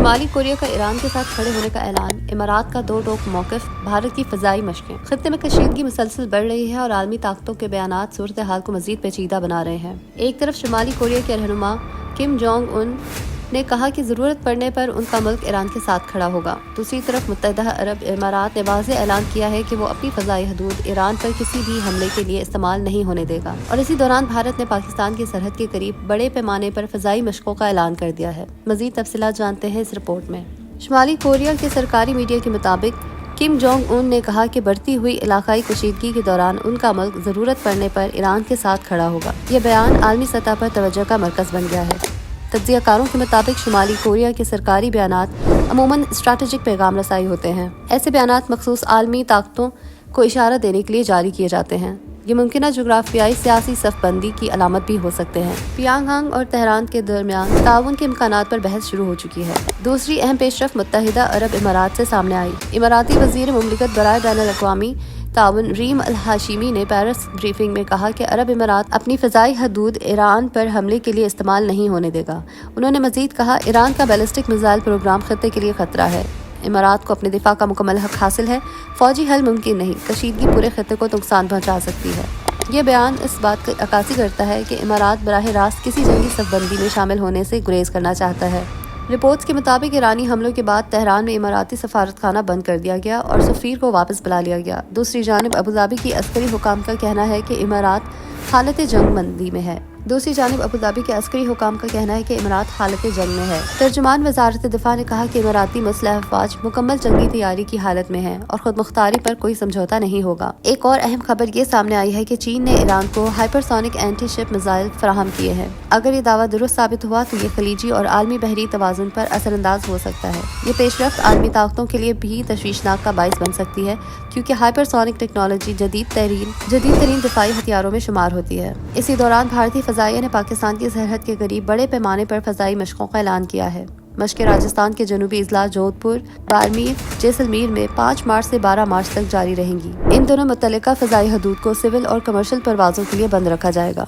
شمالی کوریا کا ایران کے ساتھ کھڑے ہونے کا اعلان، امارات کا دو ٹوک موقف، بھارت کی فضائی مشقیں۔ خطے میں کشیدگی مسلسل بڑھ رہی ہے اور عالمی طاقتوں کے بیانات صورتحال کو مزید پیچیدہ بنا رہے ہیں۔ ایک طرف شمالی کوریا کے رہنما کم جونگ ان نے کہا کہ ضرورت پڑنے پر ان کا ملک ایران کے ساتھ کھڑا ہوگا۔ دوسری طرف متحدہ عرب امارات نے واضح اعلان کیا ہے کہ وہ اپنی فضائی حدود ایران پر کسی بھی حملے کے لیے استعمال نہیں ہونے دے گا، اور اسی دوران بھارت نے پاکستان کی سرحد کے قریب بڑے پیمانے پر فضائی مشقوں کا اعلان کر دیا ہے۔ مزید تفصیلات جانتے ہیں اس رپورٹ میں۔ شمالی کوریا کے سرکاری میڈیا کے مطابق کم جونگ ان نے کہا کہ بڑھتی ہوئی علاقائی کشیدگی کے دوران ان کا ملک ضرورت پڑنے پر ایران کے ساتھ کھڑا ہوگا۔ یہ بیان عالمی سطح پر توجہ کا مرکز بن گیا ہے۔ تجزیہ کاروں کے مطابق شمالی کوریا کے سرکاری بیانات عموماً اسٹریٹجک پیغام رسائی ہوتے ہیں۔ ایسے بیانات مخصوص عالمی طاقتوں کو اشارہ دینے کے لیے جاری کیے جاتے ہیں۔ یہ ممکنہ جغرافیائی سیاسی صف بندی کی علامت بھی ہو سکتے ہیں۔ پیانگ یانگ اور تہران کے درمیان تعاون کے امکانات پر بحث شروع ہو چکی ہے۔ دوسری اہم پیش رفت متحدہ عرب امارات سے سامنے آئی۔ اماراتی وزیر مملکت برائے بین الاقوامی تعاون ریم الہاشمی نے پیرس بریفنگ میں کہا کہ عرب امارات اپنی فضائی حدود ایران پر حملے کے لیے استعمال نہیں ہونے دے گا۔ انہوں نے مزید کہا، ایران کا بیلسٹک میزائل پروگرام خطے کے لیے خطرہ ہے۔ امارات کو اپنے دفاع کا مکمل حق حاصل ہے، فوجی حل ممکن نہیں، کشیدگی پورے خطے کو نقصان پہنچا سکتی ہے۔ یہ بیان اس بات کی عکاسی کرتا ہے کہ امارات براہ راست کسی جنگی صف بندی میں شامل ہونے سے گریز کرنا چاہتا ہے۔ رپورٹس کے مطابق ایرانی حملوں کے بعد تہران میں اماراتی سفارتخانہ بند کر دیا گیا اور سفیر کو واپس بلا لیا گیا۔ دوسری جانب ابوظہبی کی عسکری حکام کا کہنا ہے کہ امارات حالت جنگ بندی میں ہے۔ امارات حالت جنگ میں ہے۔ ترجمان وزارت دفاع نے کہا کہ اماراتی مسلح افواج مکمل جنگی تیاری کی حالت میں ہیں اور خود مختاری پر کوئی سمجھوتہ نہیں ہوگا۔ ایک اور اہم خبر یہ سامنے آئی ہے کہ چین نے ایران کو ہائپرسونک اینٹی شپ میزائل فراہم کیے ہیں۔ اگر یہ دعویٰ درست ثابت ہوا تو یہ خلیجی اور عالمی بحری توازن پر اثر انداز ہو سکتا ہے۔ یہ پیش رفت عالمی طاقتوں کے لیے بھی تشویشناک کا باعث بن سکتی ہے، کیونکہ ہائپرسونک ٹیکنالوجی جدید ترین دفاعی ہتھیاروں میں شمار ہوتی ہے۔ اسی دوران بھارتی فضائیہ نے پاکستان کی سرحد کے قریب بڑے پیمانے پر فضائی مشقوں کا اعلان کیا ہے۔ مشقیں راجستھان کے جنوبی اضلاع جودھ پور، بارمیر، جیسلمیر میں 5 مارچ سے 12 مارچ تک جاری رہیں گی۔ ان دونوں متعلقہ فضائی حدود کو سول اور کمرشل پروازوں کے لیے بند رکھا جائے گا۔